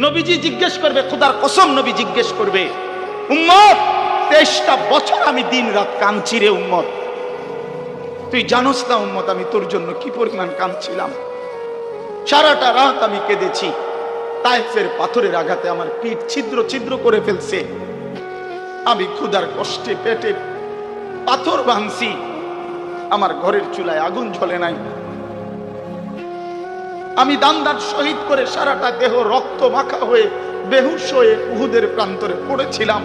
নবীজি জিজ্ঞেস করবে, খোদার কসম নবী জিজ্ঞেস করবে, উম্মত 23টা বছর আমি দিন রাত কাঁদছি রে উম্মত, তুই জানোস না উম্মত আমি তোর জন্য কি পরিমাণ কাঁদছিলাম। সারাটা রাত আমি কেঁদেছি, তায়েফের পাথরের আঘাতে আমার পিঠ ছিদ্র ছিদ্র করে ফেলছে, আমি ক্ষুধার কষ্টে পেটে পাথর ভাঙছি, আমার ঘরের চুলায় আগুন জ্বলে নাই, আমি দান্দার শহীদ করে সারাটা দেহ রক্ত মাখা হয়ে বেহুশ হয়ে উহুদের প্রান্তরে পড়েছিলাম,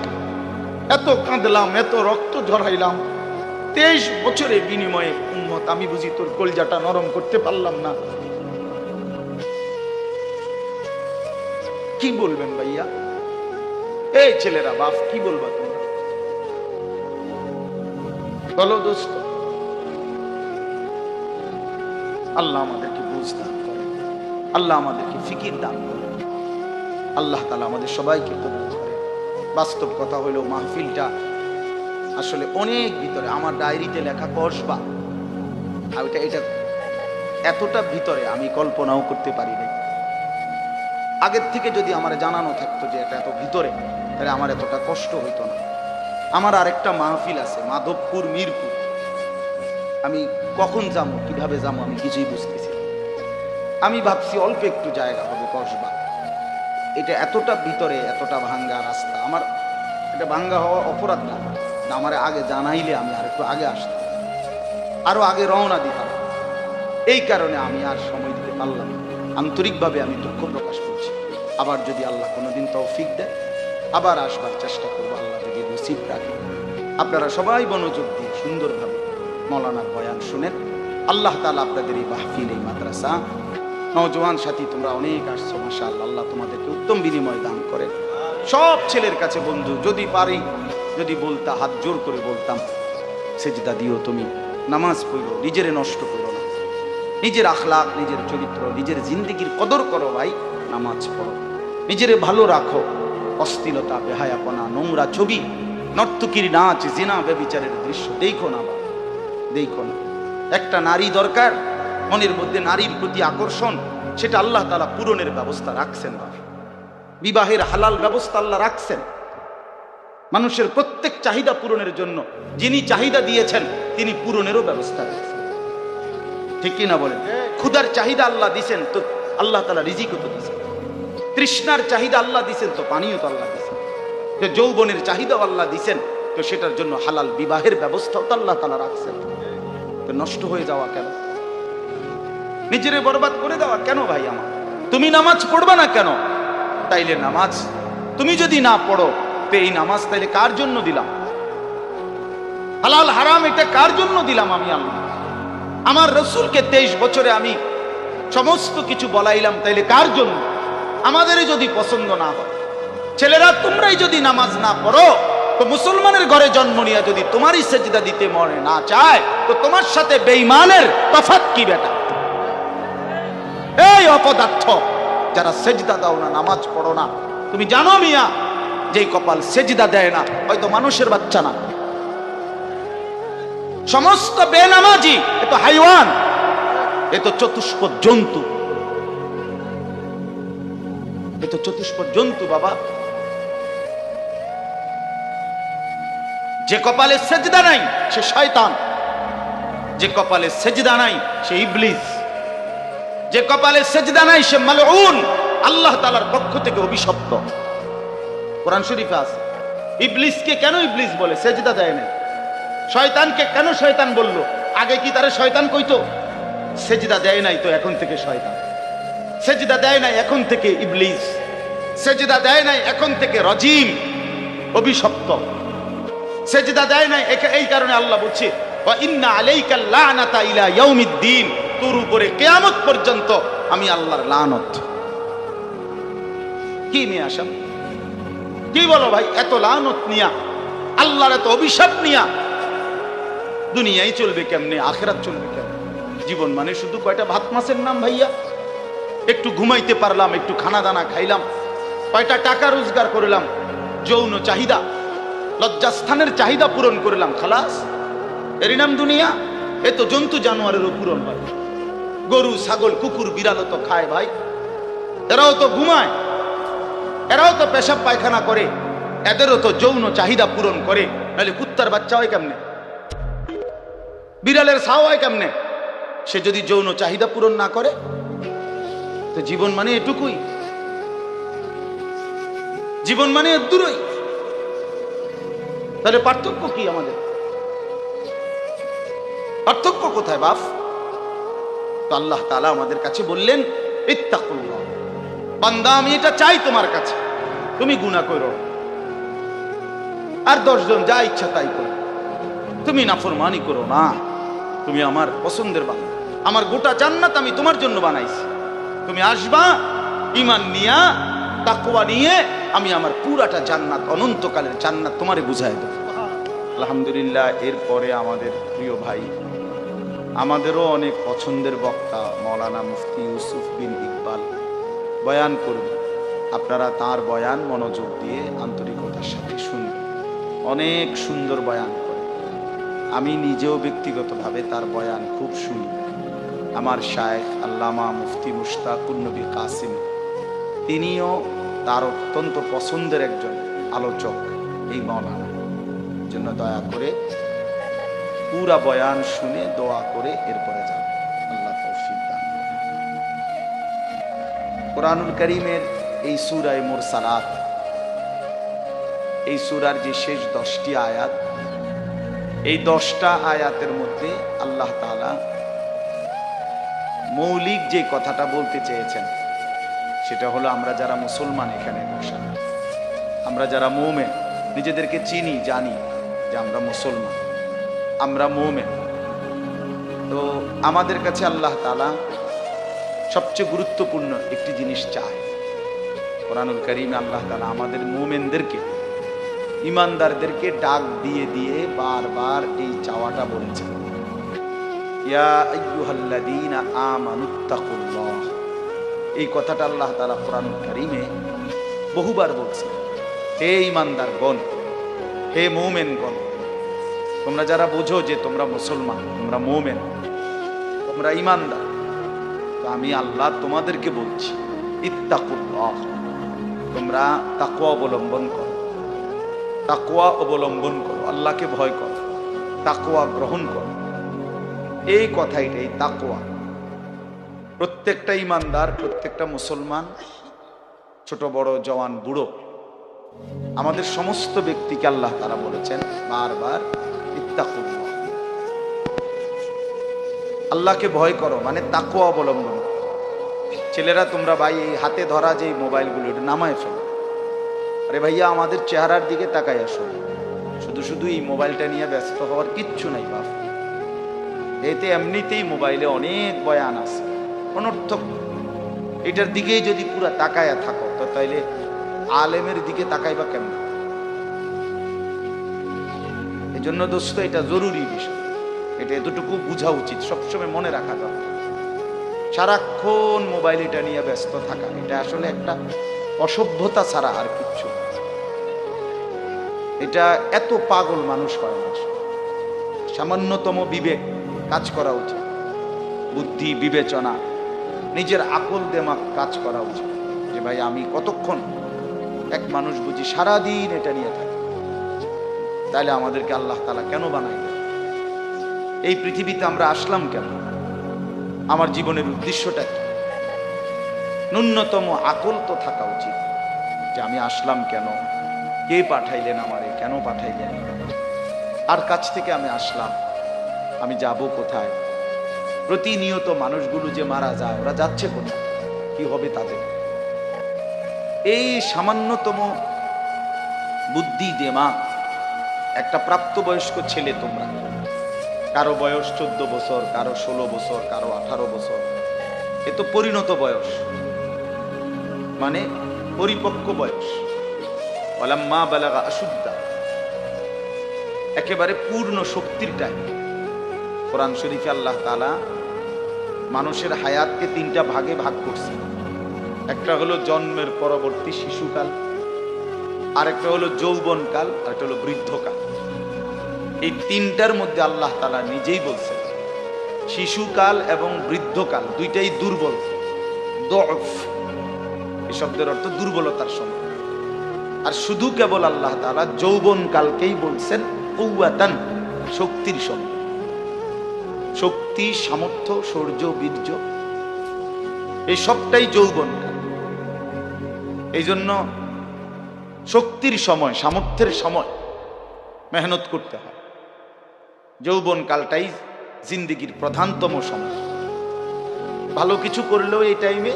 এত কাঁদলাম, এত রক্ত ঝরাইলাম, 23 বছরের বিনিময়ে উম্মত আমি বুঝি তোর কলজাটা নরম করতে পারলাম না। কি বলবেন ভাইয়া? এই ছেলেরা বাপ কি বলবা তোমরা? বলো দোস্ত। আল্লাহ আমাদেরকে বুঝ দান করে, আল্লাহ আমাদেরকে ফিকির দান করে, আল্লাহ তাআলা আমাদের সবাইকে কবুল করে। বাস্তব কথা হলো মাহফিলটা আসলে অনেক ভিতরে, আমার ডায়েরিতে লেখা কসবা, আর এটা এতটা ভিতরে আমি কল্পনাও করতে পারি নাই। আগের থেকে যদি আমার জানানো থাকতো যে এটা এত ভিতরে, তাহলে আমার এতটা কষ্ট হইতো না। আমার আরেকটা মাহফিল আছে মাধবপুর মিরপুর, আমি কখন যাবো কিভাবে যাবো আমি কিছুই বুঝতেছি। আমি ভাবছি অল্প একটু জায়গা হবে কসবা, এটা এতটা ভিতরে, এতটা ভাঙ্গা রাস্তা, আমার এটা ভাঙ্গা হওয়া অপরাধ না, আমার আগে জানাইলে আমি আর একটু আগে আসতাম, আরো আগে রওনা দিতাম। এই কারণে আমি আর সময় দিতে পারলাম না। আন্তরিকভাবে আমি দুঃখ প্রকাশ করছি। আবার যদি আল্লাহ কোনোদিন তৌফিক দেয় আবার আসবার চেষ্টা করবো, আল্লাহ যদি নসিব রাখে। আপনারা সবাই মনোযোগ দিয়ে সুন্দরভাবে মৌলানার বয়ান শুনেন। আল্লাহ তাআলা আপনাদের এই মাহফিল, এই মাদ্রাসা, নওজোয়ান সাথী তোমরা অনেক আসছো, মাশাআল্লাহ, আল্লাহ তোমাদেরকে উত্তম বিনিময় দান করে। সব ছেলের কাছে বন্ধু, যদি পারি যদি বলতা, হাত জোর করে বলতাম, সেজদা দিও, তুমি নামাজ পড়ো, নিজের নষ্ট করো না, নিজের আখলাক, নিজের চরিত্র, নিজের জিন্দেগির কদর করো ভাই, নামাজ পড়ো, নিজের ভালো রাখো। অশ্লীলতা, বেহায়াপনা, নোংরা ছবি, নর্তকীর নাচ, জিনা, ব্যভিচারের দৃশ্য দেখো না বা দেখো না। একটা নারী দরকার, মনের মধ্যে নারীর প্রতি আকর্ষণ, সেটা আল্লাহ তাআলা পূরণের ব্যবস্থা রাখছেন বা বিবাহের হালাল ব্যবস্থা আল্লাহ রাখছেন। মানুষের প্রত্যেক চাহিদা পূরণের জন্য যিনি চাহিদা দিয়েছেন তিনি পূরণেরও ব্যবস্থা রাখছেন, ঠিক কিনা বলেন? ক্ষুধার চাহিদা আল্লাহ দিছেন, তো আল্লাহ তাআলা রিজিকও তো দিছেন। তৃষ্ণার চাহিদা আল্লাহ দিছেন, তো পানিও তো আল্লাহ দিছেন। যে যৌবনের চাহিদাও আল্লাহ দিছেন, তো সেটার জন্য হালাল বিবাহের ব্যবস্থাও তো আল্লাহ তাআলা রাখছেন। তো নষ্ট হয়ে যাওয়া কেন? নিজের বরবাদ করে দেওয়া কেন ভাই আমার? তুমি নামাজ পড়বা না কেন? তাইলে নামাজ তুমি যদি না পড়ো, তো এই নামাজ তাইলে কার জন্য দিলাম? হালাল হারাম এটা কার জন্য দিলাম? আমি আল্লাহ। আমার রাসূলকে 23 বছরে আমি সমস্ত কিছু বলাইলাম, তাইলে কার জন্য? আমাদেরই যদি পছন্দ না হয়, ছেলেরা তোমরাই যদি নামাজ না পড়ো, তো মুসলমানের ঘরে জন্ম নিয়ে যদি তোমারই সেজদা দিতে মনে না চায়, তো তোমার সাথে বেঈমানের তফাৎ কি বেটা? এই অপদার্থ যারা সেজদা দাও না, নামাজ পড়ো না, তুমি জানো মিয়া, যেই কপাল সেজদা দেয় না, হয়তো মানুষের বাচ্চা না, সমস্ত বেনামাজি এ তো হাইওয়ান, এ তো চতুষ্পদ জন্তু, এ তো চতুষ্পদ জন্তু বাবা। যে কপালে সেজদা নাই সে শয়তান, যে কপালে সেজদা নাই সে ইবলিস, যে কপালে সেজদা নাই সে মালউন, আল্লাহ তাআলার পক্ষ থেকে অভিশপ্ত। কোরআন শরীফে আছে। ইবলিসকে কেন ইবলিস বলে? সেজদা দেয় না। শয়তানকে কেন শয়তান বললো? আগে কি তারা শয়তান কইতো? সেজদা দেয় নাই, তো এখন থেকে শয়তান। সেজদা দেয় নাই, এখন থেকে ইবলিস। সেজদা দেয় নাই, এখন থেকে রজিম, অভিশপ্ত। সেজদা দেয় নাই, এই কারণে আল্লাহ বলছে ওয়া ইন্না আলাইকাল লানাতা ইলা ইয়াউমিদ্দিন, তোর উপরে কিয়ামত পর্যন্ত আমি আল্লাহর লানত। কি নিয়ে আসেন? কি বলো ভাই? এত লানত নিয়া, আল্লাহর এত অভিশাপ নিয়া দুনিয়ায় চলবে কেমনে? আখিরাত চলবে কেমনে? জীবন মানে শুধু কয়টা ভাত মাছের নাম ভাইয়া? একটু ঘুমাইতে পারলাম, একটু খানা দানা খাইলাম, কয়টা টাকা রোজগার করলাম, যৌন চাহিদা, লজ্জাস্থানের চাহিদা পূরণ করলাম, খালাস, এরই নাম দুনিয়া? এ তো জন্তু জানোয়ারেরও পূরণ হয়। গরু, ছাগল, কুকুর, বিড়ালও তো খায় ভাই, এরাও তো ঘুমায়, এরাও তো পেশাব পায়খানা করে, এদেরও তো যৌন চাহিদা পূরণ করে, নাহলে কুত্তার বাচ্চা হয় কেমনে, বিড়ালের ছাও হয় কেমনে? সে যদি যৌন চাহিদা পূরণ না করে, তো জীবন মানে এটুকুই, জীবন মানে দূরই। তাহলে পার্থক্য কি আমাদের? পার্থক্য কোথায় বাপ? তো আল্লাহ তাআলা আমাদের কাছে বললেন, ইত্তাকুল্লাহ, বান্দা আমি এটা চাই তোমার কাছে, তুমি গুনাহ করো আর 10 জন যা ইচ্ছা তাই করো, তুমি নাফরমানি করো না, তুমি আমার পছন্দের বান্দা, আমার গোটা জান্নাত আমি তোমার জন্য বানাইছি, তুমি আসবা ঈমান নিয়া, তাকওয়া নিয়ে, আমি আমার পুরাটা জান্নাত, অনন্তকালের জান্নাত তোমারে বুঝাই দেব। আলহামদুলিল্লাহ। এরপরে আমাদের প্রিয় ভাই, আমাদেরও অনেক পছন্দের বক্তা মাওলানা মুফতি ইউসুফ বিন ইকবাল বয়ান করবে। আপনারা তার বয়ান মনোযোগ দিয়ে আন্তরিকতার সাথে শুনবেন। অনেক সুন্দর বয়ান করে, আমি নিজেও ব্যক্তিগতভাবে তার বয়ান খুব শুনি। আমার শায়েখ আল্লামা মুফতি মুশতাকুন নবী কাসিম, তিনিও তার অত্যন্ত পছন্দের একজন আলোচক এই মাওলানা। জন্য দয়া করে পুরা বয়ান শুনে দোয়া করে এরপরে যান, আল্লাহ তৌফিক দান করুন। কোরআনুল কারীমের এই সূরা মুরসালাত, এই সূরার যে শেষ 10টি আয়াত, এই 10টা আয়াতের মধ্যে আল্লাহ তাআলা মৌলিক যে কথাটা বলতে চেয়েছেন, সেটা হলো আমরা যারা মুসলমান এখানে বসা, আমরা যারা মুমিন, নিজেদেরকে চিনি, জানি যে আমরা মুসলমান, আমরা মুমিন, তো আমাদের কাছে আল্লাহ তাআলা সবচেয়ে গুরুত্বপূর্ণ একটি জিনিস চায়। কোরআনুল কারীমে আল্লাহ তাআলা আমাদের মুমিনদেরকে, ঈমানদারদেরকে ডাক দিয়ে দিয়ে বারবার এই চাওয়াটা বলেছেন, ইয়া আইয়ুহাল্লাযীনা আমানুত্তাকুল্লাহ। এই কথাটা আল্লাহ তাআলা কোরআনুল কারীমে বহুবার বলছেন। হে ঈমানদারগণ, হে মুমিনগণ, তোমরা যারা বুঝো যে তোমরা মুসলমান, তোমরা মুমিন, তোমরা ঈমানদার, তো আমি আল্লাহ তোমাদেরকে বলছি, ইত্তাকুল্লাহ, তোমরা তাকওয়া অবলম্বন করো, তাকওয়া অবলম্বন করো, আল্লাহকে ভয় করো, তাকওয়া গ্রহণ করো। এই কথাইটাই তাকওয়া। প্রত্যেকটা ঈমানদার, প্রত্যেকটা মুসলমান, ছোট বড়, জওয়ান বুড়ো, আমাদের সমস্ত ব্যক্তিকে আল্লাহ তাআলা বলেছেন বারবার, ইত্তাকুল্লাহ, আল্লাহকে ভয় করো, মানে তাকওয়া অবলম্বন করো। ছেলেরা তোমরা ভাই এই হাতে ধরা যে মোবাইলগুলো, এটা নামায় ফেলো। আরে ভাইয়া, আমাদের চেহারার দিকে তাকাই আসো, শুধু শুধু এই মোবাইলটা নিয়ে ব্যস্ত হওয়ার কিচ্ছু নাই বাপ। এতে এমনিতেই মোবাইলে অনেক বয়ান আছে অনর্থক, এটার দিকেই যদি পুরা তাকায়া থাকো, তো তাইলে আলেমের দিকে তাকাইবা কেমন? এই জন্য দোস্ত, এটা জরুরি বিষয়, এটা এতটুকু বোঝা উচিত, সবসময় মনে রাখা দরকার। সারাক্ষণ মোবাইল এটা নিয়ে ব্যস্ত থাকা, এটা আসলে একটা অসভ্যতা ছাড়া আর কিচ্ছু। এটা এত পাগল মানুষ হয় না, সামান্যতম বিবেক কাজ করা উচিত, বুদ্ধি বিবেচনা, নিজের আকল দেমাগ কাজ করা উচিত, যে ভাই আমি কতক্ষণ, এক মানুষ বুঝি সারাদিন এটা নিয়ে থাকে, তাহলে আমাদেরকে আল্লাহ তাআলা কেন বানাইলেন? এই পৃথিবীতে আমরা আসলাম কেন? আমার জীবনের উদ্দেশ্যটা কি? ন্যূনতম আকল তো থাকা উচিত যে আমি আসলাম কেন, কে পাঠাইলেন আমারে, কেন পাঠাইলেন, আর কাছ থেকে আমি আসলাম, আমি যাব কোথায়? প্রতিনিয়ত মানুষগুলো যে মারা যায়, ওরা যাচ্ছে কোথায়, কি হবে তাদের? এই সামান্যতম বুদ্ধি দিমাগ একটা প্রাপ্তবয়স্ক ছেলে, তোমরা কারো বয়স 14 বছর, কারো 16 বছর, কারো 18 বছর, এ তো পরিণত বয়স, মানে পরিপক্ক বয়স। ওয়ালাম্মা বালাগা আশুদ্দা, একেবারে পূর্ণ শক্তির টাইম। কোরআন শরীফে আল্লাহ তাআলা মানুষের হায়াতকে 3টা ভাগে ভাগ করছে। একটা হলো জন্মের পরবর্তী শিশুকাল, আরেকটা হলো যৌবনকাল, আরেকটা হলো বৃদ্ধকাল। এই 3টার মধ্যে আল্লাহ তাআলা নিজেই বলছেন শিশুকাল এবং বৃদ্ধকাল দুইটাই দুর্বল, দফ। এই শব্দের অর্থ দুর্বলতার সময়। আর শুধু কেবল আল্লাহ তাআলা যৌবন কালকেই বলছেন কুওয়াতান, শক্তির সময়। শক্তি, সামর্থ্য, শৌর্য, বীর্য এই সবটাই যৌবন কাল। এই জন্য শক্তির সময়, সামর্থ্যের সময় মেহনত করতে হয়। যৌবন কালটাই জিন্দেগির প্রধানতম সময়। ভালো কিছু করলেও এই টাইমে,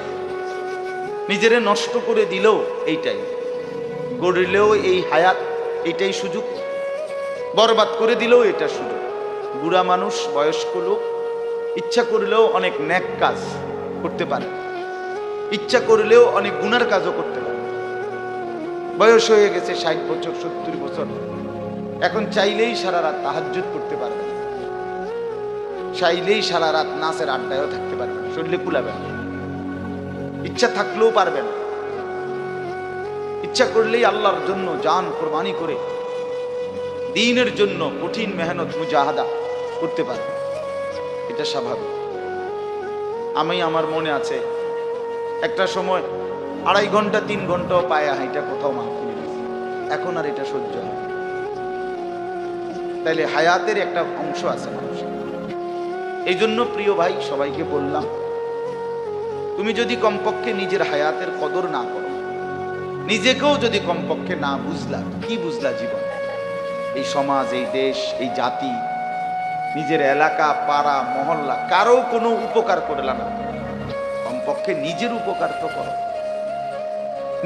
নিজেরে নষ্ট করে দিলেও এই টাইমে, গড়লেও এই হায়াত, এইটাই সুযোগ, বরবাদ করে দিলেও এটা সুযোগ। বুড়া মানুষ, বয়স্ক লোক ইচ্ছা করলেও অনেক নেক কাজ করতে পারে, ইচ্ছা করলেও অনেক গুনার কাজও করতে পারে। বয়স হয়ে গেছে 60 বছর, 70 বছর, এখন চাইলেই সারা রাত তাহাজ্জুদ করতে পারবে, চাইলেই সারা রাত নাচের আড্ডায়ও থাকতে পারবে, শরীরে কুলাবে না, ইচ্ছা থাকলেও পারবে না। ইচ্ছা করলেই আল্লাহর জন্য জান কোরবানি করে দ্বীনের জন্য কঠিন মেহনত, মুজাহাদা করতে পারবে। এটা স্বাভাবিক। আমার মনে আছে একটা সময় 2.5 ঘন্টা 3 ঘন্টাও পায়ে হাইটা কোথাও মাহফিলে গেছে, এখন আর এটা সহ্য হয়। তাইলে হায়াতের একটা অংশ আছে মানুষের। এই জন্য প্রিয় ভাই, সবাইকে বললাম, তুমি যদি কমপক্ষে নিজের হায়াতের কদর না করো, নিজেকেও যদি কমপক্ষে না বুঝলা, কি বুঝলা জীবন, এই সমাজ, এই দেশ, এই জাতি, নিজের এলাকা, পাড়া, মহল্লা, কারো কোনো উপকার করলা না, কমপক্ষে নিজের উপকার তো করো।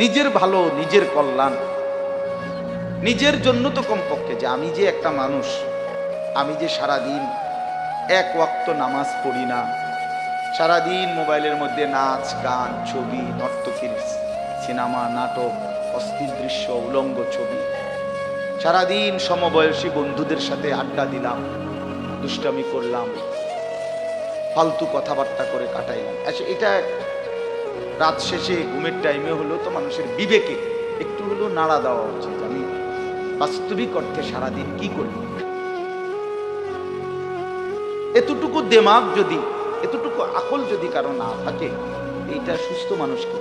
নিজের ভালো, নিজের কল্যাণ, নিজের জন্য তো কমপক্ষে, যে আমি যে একটা মানুষ, আমি যে সারাদিন এক ওয়াক্ত নামাজ পড়ি না, সারাদিন মোবাইলের মধ্যে নাচ, গান, ছবি, নর্তকীর সিনেমা, নাটক, অস্থির দৃশ্য, উলঙ্গ ছবি, সারাদিন সমবয়সী বন্ধুদের সাথে আড্ডা দিলাম, দুষ্টামি করলাম, ফালতু কথাবার্তা করে কাটাইলাম। আচ্ছা, এটা রাত শেষে ঘুমের টাইমে হলো তো মানুষের বিবেকে একটু হলো নাড়া দেওয়া উচিত, আমি বাস্তবিক অর্থে সারাদিন কি করি। এতটুকু দেমাগ যদি, এতটুকু আকল যদি কারো না থাকে, এইটা সুস্থ মানুষ কি?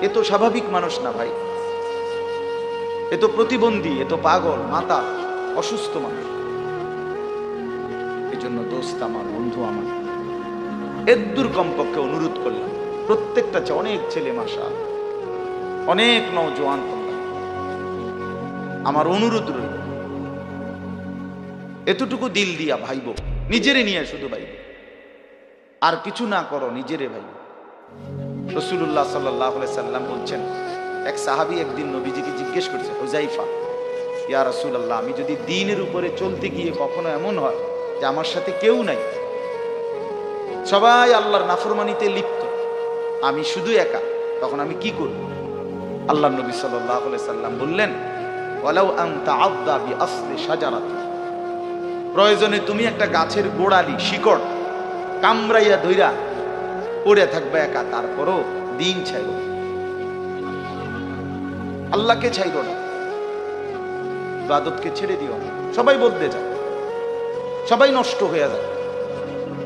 এ তো স্বাভাবিক মানুষ না ভাই, এ তো প্রতিবন্ধী, এ তো পাগল, মাতা, অসুস্থ মানুষ। এই জন্য দোস্ত আমার, বন্ধু আমার, এর কমপক্ষে অনুরোধ করলাম, প্রত্যেকটা অনেক ছেলে, মাশা অনেক নওজোয়ান, আমার অনুরোধ রইল, এতটুকু দিল দিয়া ভাইব, নিজেরে নিয়ে শুধু ভাইব, আর কিছু না করো, নিজেরে ভাইব। রাসূলুল্লাহ সাল্লাল্লাহু আলাইহি সাল্লাম বলছেন, এক সাহাবী একদিন নবীজিকে জিজ্ঞেস করছে, হুযাইফা, ইয়া রাসূলুল্লাহ, আমি যদি দ্বীনের উপরে চলতে গিয়ে কখনো এমন হয় যে আমার সাথে কেউ নাই, সবাই আল্লাহর নাফরমানিতে লিপ্ত, আমি শুধু একা, তখন আমি কি করব? আল্লাহর নবী সাল্লাল্লাহু আলাইহি সাল্লাম বললেন, ওয়ালাউ আন তাআদ্দা বিআসলি শাজারাত, প্রয়োজনে তুমি একটা গাছের গোড়ালি, শিকড় কামড়াইয়া ধইরা পড়ে থাকবে একা, তারপরও দ্বীন ছাইরো, আল্লাহকে ছাইরো না, ইবাদতকে ছেড়ে দিও না। সবাই বদলে যায়, সবাই নষ্ট হয়ে যায়,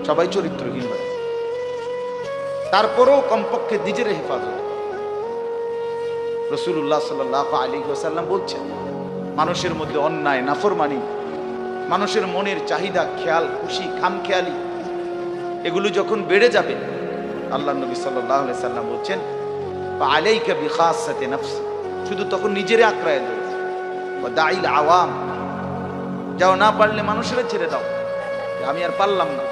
সবাই চরিত্রহীন হয়, তারপরেও কমপক্ষে নিজের হেফাজত। রাসূলুল্লাহ সাল্লাল্লাহু আলাইহি ওয়াসাল্লাম বলছেন, মানুষের মধ্যে অন্যায়, নাফরমানি, মানুষের মনের চাহিদা, খেয়াল খুশি, খামখেয়ালি, এগুলো যখন বেড়ে যাবে, আল্লাহ নবী সাল্লাল্লাহু আলাইহি সাল্লাম বলছেন, ফাআলাইকা বিখাসাতি নাফসি, শুধু তখন নিজেরে আঁকড়ায় ধরো, ওয়া দাইল আওয়াম, যাও, না পারলে মানুষের ছেড়ে দাও, আমি আর পারলাম না,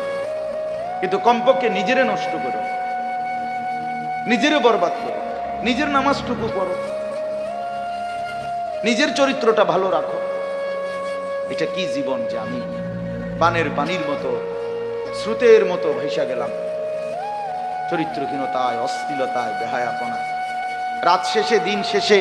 কিন্তু কমপক্ষে নিজেরে নষ্ট করো, নিজেরে বরবাদ করো, নিজের নামাজটুকু পড়ো, নিজের চরিত্রটা ভালো রাখো। এটা কি জীবন যে আমি পানের পানির মতো, স্রোতের মতো ভেসে গেলাম, চরিত্রহীনতায়, অশ্লীলতায়, বেহায়াপনা, রাত শেষে, দিন শেষে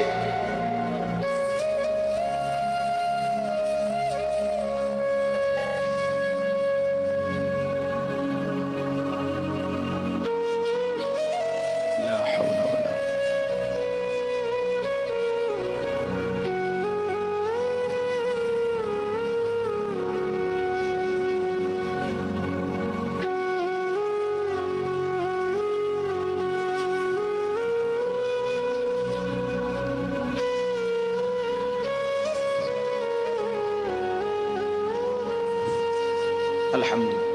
আলহামদুলিল্লাহ।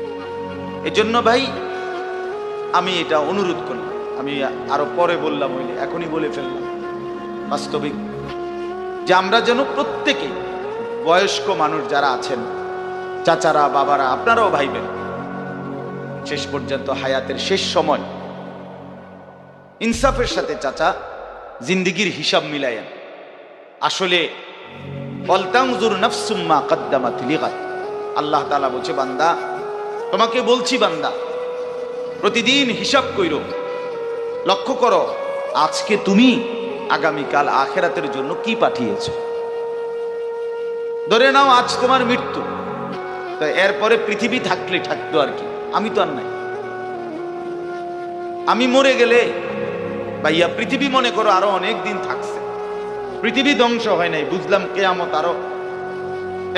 এজন্য ভাই আমি এটা অনুরোধ করলাম, আমি আরো পরে বললাম হইলে এখনই বলে ফেললাম, বাস্তবিক যে আমরা যেন প্রত্যেকে বয়স্ক মানুষ যারা আছেন, চাচারা বাবারা, আপনারাও ভাইবেন, শেষ পর্যন্ত হায়াতের শেষ সময় ইনসাফের সাথে চাচা জিন্দিগির হিসাব মিলাইয়েন। আসলে আল্লাহ তাআলা বলছে, বান্দা তোমাকে বলছি, বান্দা প্রতিদিন হিসাব কইরো, লক্ষ্য করো আজকে তুমি আগামীকাল আখিরাতের জন্য কি পাঠিয়েছো। ধরে নাও আজ তোমার মৃত্যু, তো এরপরে পৃথিবী থাকলে থাকতো আর কি, আমি তো আর নাই। আমি মরে গেলে ভাইয়া পৃথিবী মনে করো আরো অনেক দিন থাকছে, পৃথিবী ধ্বংস হয় নাই, বুঝলাম কিয়ামত আরো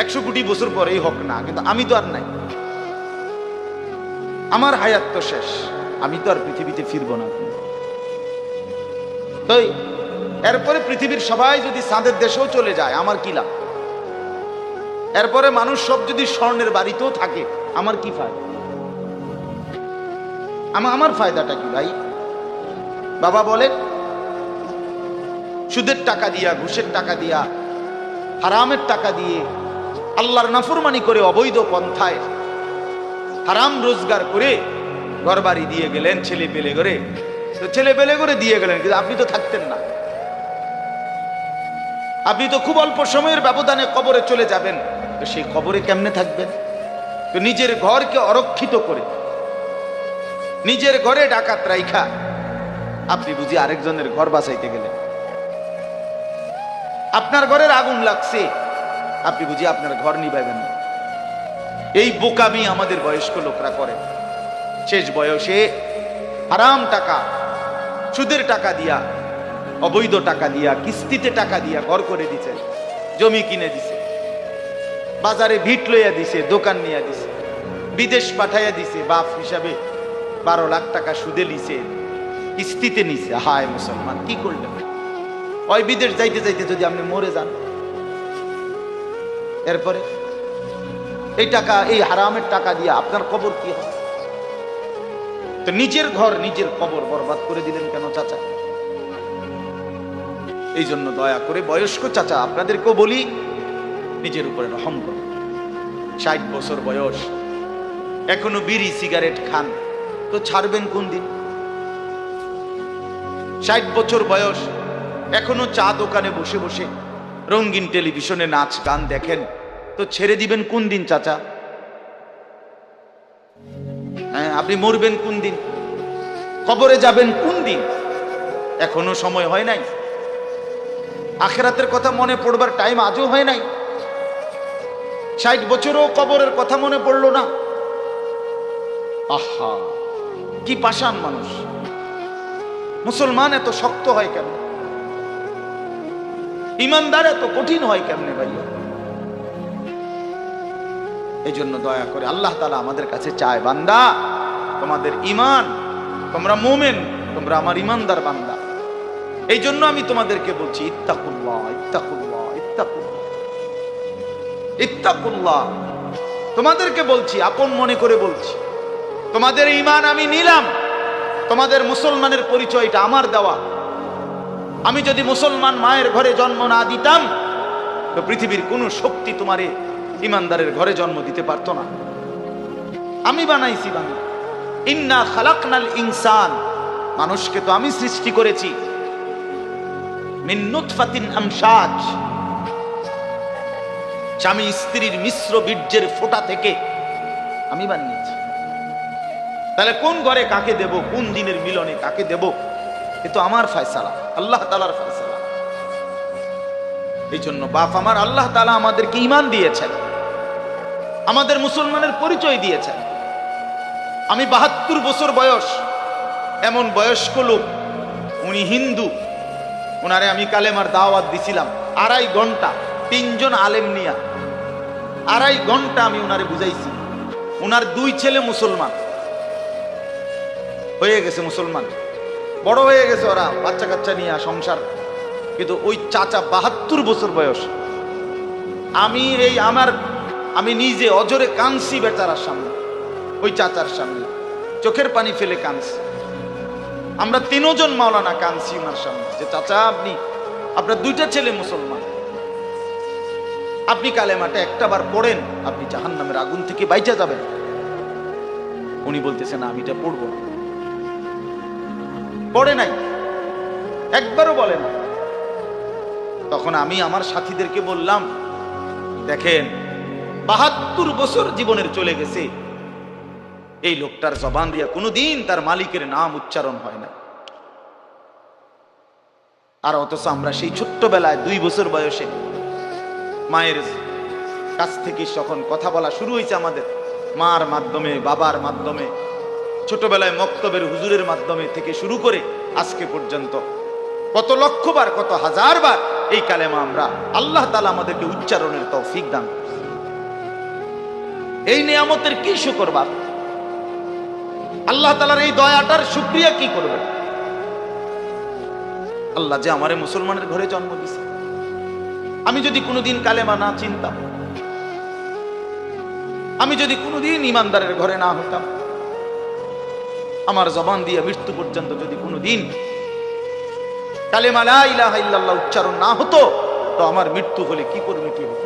100 কোটি বছর পরেই হোক না, কিন্তু আমি তো আর নাই, আমার হায়াত তো শেষ, আমি তো আর পৃথিবীতে ফিরবো না। তাই এরপরে পৃথিবীর সবাই যদি চাঁদের দেশেও চলে যায় আমার কি লাভ? এরপরে মানুষ সব যদি স্বর্ণের বাড়িতেও থাকে আমার কি ফায়দা? আমার ফায়দাটা কি ভাই? বাবা বলে সুদের টাকা দিয়া, ঘুষের টাকা দিয়া, হারামের টাকা দিয়ে, আল্লাহর নাফরমানি করে, অবৈধ পন্থায় হারাম রোজগার করে ঘর বাড়ি দিয়ে গেলেন, ছেলে পেলে করে, তো ছেলে পেলে করে দিয়ে গেলেন, কিন্তু আপনি তো থাকতেন না, আপনি তো খুব অল্প সময়ের ব্যবধানে কবরে চলে যাবেন, তো সেই কবরে কেমনে থাকবেন? তো নিজের ঘরকে অরক্ষিত করে, নিজের ঘরে ডাকাত রাইখা আপনি বুঝি আরেকজনের ঘর বাঁচাইতে গেলেন। আপনার ঘরের আগুন লাগছে, আপনি বুঝি আপনার ঘর নিভাইবেন না। এই বোকামি আমাদের বয়স্ক লোকরা করে। শেষ বয়সে হারাম টাকা, সুদের টাকা দিয়া, অবৈধ টাকা দিয়া, কিস্তিতে টাকা দিয়া ঘর করে দিছে, জমি কিনে দিছে, বাজারে ভিট লইয়া দিছে, দোকান নিয়ে দিছে, বিদেশ পাঠাইয়া দিছে, বাপ হিসাবে 12 লাখ টাকা সুদে লিছে, কিস্তিতে নিছে। হায় মুসলমান, কি করলেন? ওই বিদেশ যাইতে যাইতে যদি আপনি মরে যান, এরপরে এই টাকা, এই হারামের টাকা দিয়ে আপনার কবর কি হবে? তো নিজের ঘর, নিজের কবর বরবাদ করে দিলেন কেন চাচা? এই জন্য দয়া করে বয়স্ক চাচা আপনাদেরকেও বলি, নিজের উপরে রহম করুন। 60 বছর বয়স, এখনো বিড়ি সিগারেট খান, তো ছাড়বেন কোন দিন? 60 বছর বয়স, এখনো চা দোকানে বসে বসে রঙিন টেলিভিশনে নাচ গান দেখেন, তো ছেড়ে দিবেন কোন দিন চাচা? হ্যাঁ, আপনি মরবেন কোন দিন? কবরে যাবেন কোন দিন? এখনো সময় হয় নাই, আখিরাতের কথা মনে পড়বার টাইম আজও হয় নাই। 60 বছরও কবরের কথা মনে পড়লো না। আহা, কি পাষাণ মানুষ! মুসলমান এত শক্ত হয় কেন? ইমানদার এত কঠিন হয় কেমনে ভাইয়া? এই জন্য দয়া করে আল্লাহ তাআলা আমাদের কাছে চায়, বান্দা তোমাদের ইমান, তোমরা মুমিন, তোমরা আমার ইমানদার বান্দা। এই জন্য আমি তোমাদেরকে বলছি, ইত্তাকুল্লাহ, ইত্তাকুল্লাহ, ইত্তাকুল্লাহ, ইত্তাকুল্লাহ। তোমাদেরকে বলছি, আপন মনে করে বলছি, তোমাদের ইমান আমি নিলাম, তোমাদের মুসলমানের পরিচয়টা আমার দেওয়া। আমি যদি মুসলমান মায়ের ঘরে জন্ম না দিতাম, তো পৃথিবীর কোন শক্তি তোমারে ইমানদারের ঘরে জন্ম দিতে পারতো না। আমি বানাইছি বান্দা। ইন্না খালাকনাল ইনসান, মানুষকে তো আমি সৃষ্টি করেছি মিন নুতফাতিন আমশাজ, স্বামী স্ত্রীর মিশ্র বীর্যের ফোঁটা থেকে আমি বানিয়েছি। তাহলে কোন ঘরে কাকে দেব, কোন দিনের মিলনে কাকে দেব, এ তো আমার ফয়সালা, আল্লাহ তাআলার ফয়সালা। এই জন্য বাপ আমার, আল্লাহ তাআলা আমাদেরকে ঈমান দিয়েছেন, আমাদের মুসলমানের পরিচয় দিয়েছেন। আমি 72 বছর বয়স, এমন বয়স্ক লোক, উনি হিন্দু, ওনারে আমি কালেমার দাওয়াত দিছিলাম 2.5 ঘন্টা, 3 জন আলেম নিয়া 2.5 ঘন্টা আমি ওনারে বুঝাইছি। ওনার 2 ছেলে মুসলমান হয়ে গেছে, মুসলমান বড় হয়ে গেছে, ওরা বাচ্চা কাচ্চা নিয়ে সংসার, কিন্তু ওই চাচা 72 বছর বয়স। আমি নিজে অজরে কাঁদছি বেচারার সামনে। ওই চাচার সামনে, চোখের পানি ফেলে কাঁদছে। আমরা তিনজন মাওলানা কাঁদছি ওনার সামনে, যে চাচা আপনি, আপনার দুইটা ছেলে মুসলমান, আপনি কালেমাটা একটাবার পড়েন, আপনি জাহান্নামের আগুন থেকে বাইচা যাবেন। উনি বলতেছেন আমি এটা পড়বো না। পড়ে নাই, একবারও বলে না। তখন আমি আমার সাথীদেরকে বললাম, দেখেন ৭২ বছর জীবনের চলে গেছে, এই লোকটার জবান দিয়া কোনোদিন তার মালিকের নাম উচ্চারণ হয় না। আর অথচ আমরা সেই ছোট্টবেলায় 2 বছর বয়সে মায়ের কাছ থেকে যখন কথা বলা শুরু হয়েছে, আমাদের মার মাধ্যমে, বাবার মাধ্যমে, ছোটবেলায় মক্তবের হুজুরের মাধ্যমে থেকে শুরু করে আজকে পর্যন্ত কত লক্ষবার, কত হাজারবার এই কালেমা আমরা, আল্লাহ তাআলা আমাদেরকে উচ্চারণের তৌফিক দান করেছেন। এই নিয়ামতের কি শুকর বাপ? আল্লাহ তাআলার এই দয়াটার শুকরিয়া কি করবে? আল্লাহ যে আমারে মুসলমানের ঘরে জন্ম দিয়েছে। আমি যদি কোনোদিন কালেমা না চিনতাম, আমি যদি কোনোদিন ইমানদারের ঘরে না হতাম, আমার জবান দিয়ে মৃত্যু পর্যন্ত যদি কোনোদিন কালেমা লা ইলাহা ইল্লাল্লাহ উচ্চারণ না হতো, তো আমার মৃত্যু হলে কি পরিণতি হতো?